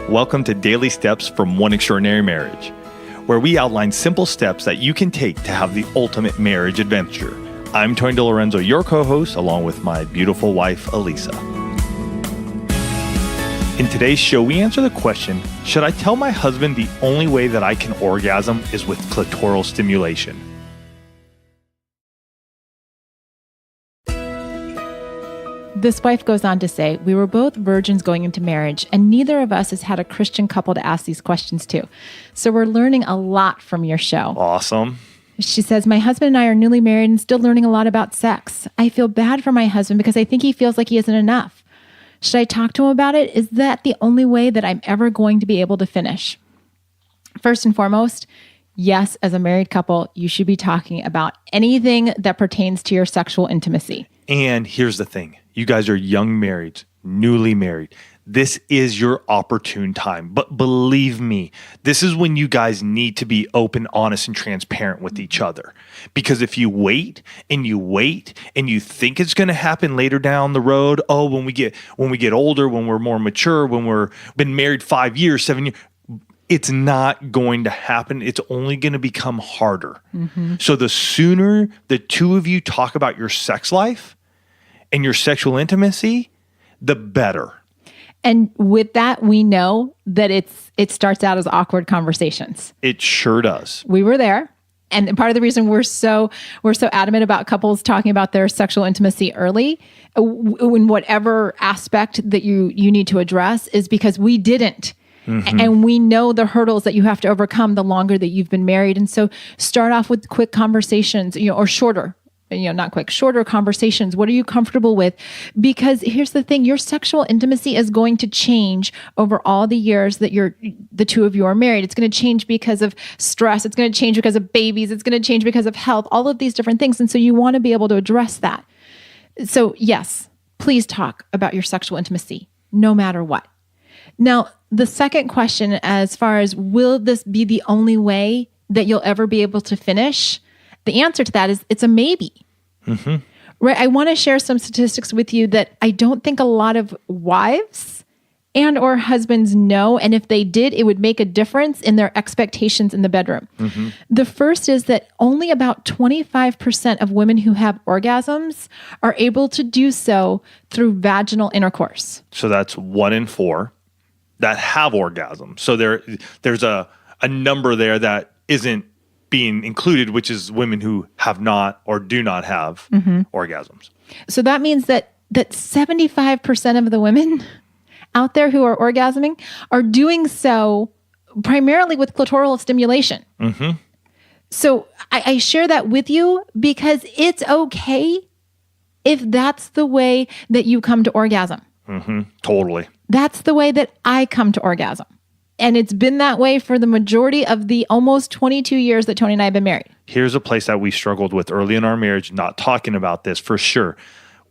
Welcome to Daily Steps from One Extraordinary Marriage, where we outline simple steps that you can take to have the ultimate marriage adventure. I'm Tony DeLorenzo, your co-host, along with my beautiful wife, Elisa. In today's show, we answer the question, should I tell my husband the only way that I can orgasm is with clitoral stimulation? This wife goes on to say, we were both virgins going into marriage, and neither of us has had a Christian couple to ask these questions to. So we're learning a lot from your show. Awesome. She says, my husband and I are newly married and still learning a lot about sex. I feel bad for my husband because I think he feels like he isn't enough. Should I talk to him about it? Is that the only way that I'm ever going to be able to finish? First and foremost, yes, as a married couple, you should be talking about anything that pertains to your sexual intimacy. And here's the thing. You guys are young marrieds, newly married. This is your opportune time. But believe me, this is when you guys need to be open, honest, and transparent with each other. Because if you wait and you think it's going to happen later down the road, when we get older, when we're more mature, when we're been married 5 years, 7 years, it's not going to happen. It's only going to become harder. Mm-hmm. So the sooner the two of you talk about your sex life and your sexual intimacy, the better. And with that, we know that it starts out as awkward conversations. It sure does. We were there. And part of the reason we're so adamant about couples talking about their sexual intimacy early, in whatever aspect that you need to address, is because we didn't. Mm-hmm. And we know the hurdles that you have to overcome the longer that you've been married. And so start off with quick conversations, or shorter. Not quick, shorter conversations. What are you comfortable with? Because here's the thing, your sexual intimacy is going to change over all the years that the two of you are married. It's going to change because of stress. It's going to change because of babies. It's going to change because of health, all of these different things. And so you want to be able to address that. So yes, please talk about your sexual intimacy, no matter what. Now, the second question, as far as will this be the only way that you'll ever be able to finish? The answer to that is it's a maybe. Mm-hmm. Right? I want to share some statistics with you that I don't think a lot of wives and or husbands know. And if they did, it would make a difference in their expectations in the bedroom. Mm-hmm. The first is that only about 25% of women who have orgasms are able to do so through vaginal intercourse. So that's 1 in 4 that have orgasms. So there's a number there that isn't being included, which is women who have not or do not have orgasms. So that means that 75% of the women out there who are orgasming are doing so primarily with clitoral stimulation. Mm-hmm. So I share that with you because it's okay if that's the way that you come to orgasm. Mm-hmm. Totally. That's the way that I come to orgasm. And it's been that way for the majority of the almost 22 years that Tony and I have been married. Here's a place that we struggled with early in our marriage, not talking about this for sure.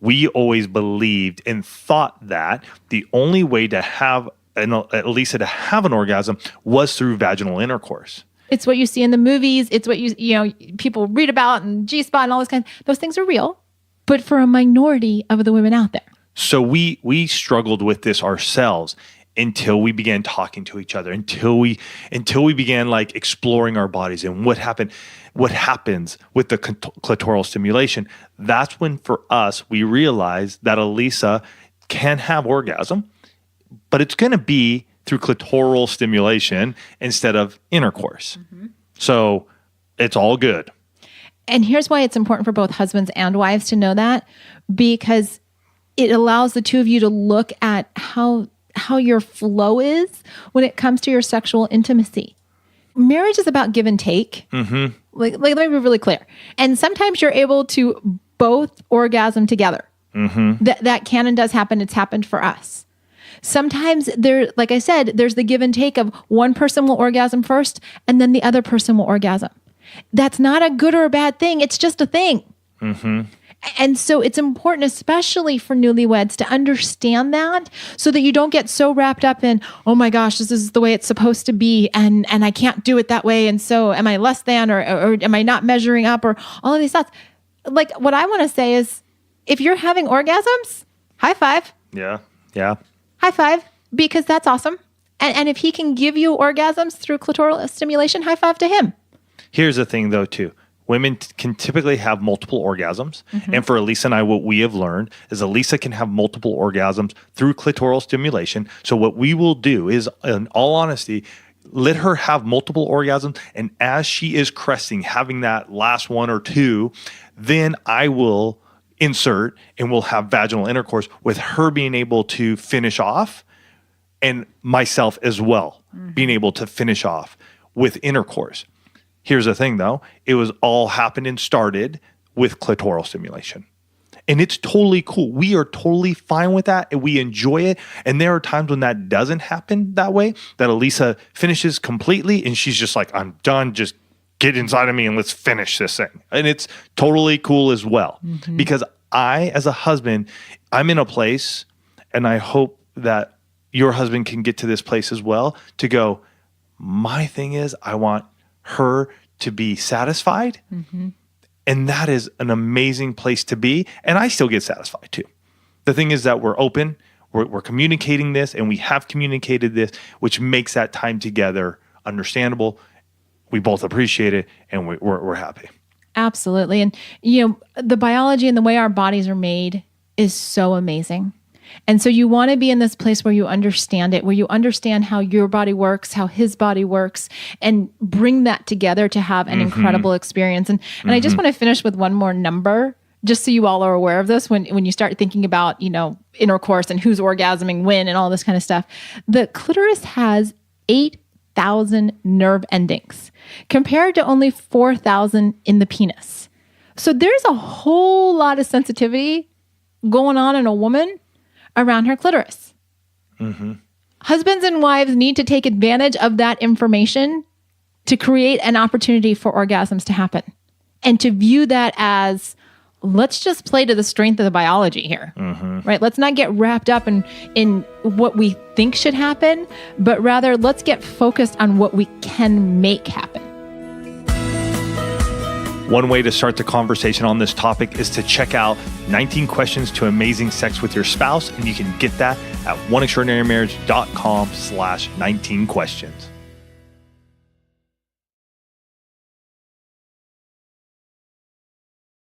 We always believed and thought that the only way to have, at least to have an orgasm was through vaginal intercourse. It's what you see in the movies. It's what people read about and G-spot and all this kind of, those things are real, but for a minority of the women out there. So we struggled with this ourselves until we began talking to each other, until we began like exploring our bodies and what happens with the clitoral stimulation. That's when for us, we realized that Elisa can have orgasm, but it's going to be through clitoral stimulation instead of intercourse. Mm-hmm. So it's all good. And here's why it's important for both husbands and wives to know that, because it allows the two of you to look at how your flow is when it comes to your sexual intimacy. Marriage is about give and take. Mm-hmm. Like, let me be really clear. And sometimes you're able to both orgasm together. Mm-hmm. That can and does happen. It's happened for us. Sometimes like I said, there's the give and take of one person will orgasm first and then the other person will orgasm. That's not a good or a bad thing. It's just a thing. Mm-hmm. And so it's important, especially for newlyweds, to understand that so that you don't get so wrapped up in, oh my gosh, this is the way it's supposed to be. And I can't do it that way. And so am I less than, or am I not measuring up, or all of these thoughts? Like, what I want to say is, if you're having orgasms, high five. Yeah. Yeah. High five, because that's awesome. And if he can give you orgasms through clitoral stimulation, high five to him. Here's the thing, though, too. Women can typically have multiple orgasms. And for Elisa and I, what we have learned is Elisa can have multiple orgasms through clitoral stimulation. So what we will do is, in all honesty, let her have multiple orgasms. And as she is cresting, having that last one or two, then I will insert and we'll have vaginal intercourse with her being able to finish off, and myself as well being able to finish off with intercourse. Here's the thing, though. It was all happened and started with clitoral stimulation. And it's totally cool. We are totally fine with that, and we enjoy it. And there are times when that doesn't happen that way, that Elisa finishes completely, and she's just like, I'm done. Just get inside of me and let's finish this thing. And it's totally cool as well. Because I, as a husband, I'm in a place, and I hope that your husband can get to this place as well, to go, my thing is, I want her to be satisfied. And that is an amazing place to be. And I still get satisfied too. The thing is that we're open, we're communicating this, and we have communicated this, which makes that time together understandable. We both appreciate it, and we're happy. Absolutely. And, you know, the biology and the way our bodies are made is so amazing. And so you want to be in this place where you understand it, where you understand how your body works, how his body works, and bring that together to have an incredible experience. And I just want to finish with one more number, just so you all are aware of this when you start thinking about, you know, intercourse and who's orgasming when and all this kind of stuff. The clitoris has 8,000 nerve endings compared to only 4,000 in the penis. So there's a whole lot of sensitivity going on in a woman around her clitoris. Husbands and wives need to take advantage of that information to create an opportunity for orgasms to happen, and to view that as, let's just play to the strength of the biology here, right? Let's not get wrapped up in what we think should happen, but rather let's get focused on what we can make happen. One way to start the conversation on this topic is to check out 19 Questions to Amazing Sex with Your Spouse, and you can get that at oneextraordinarymarriage.com/19 questions.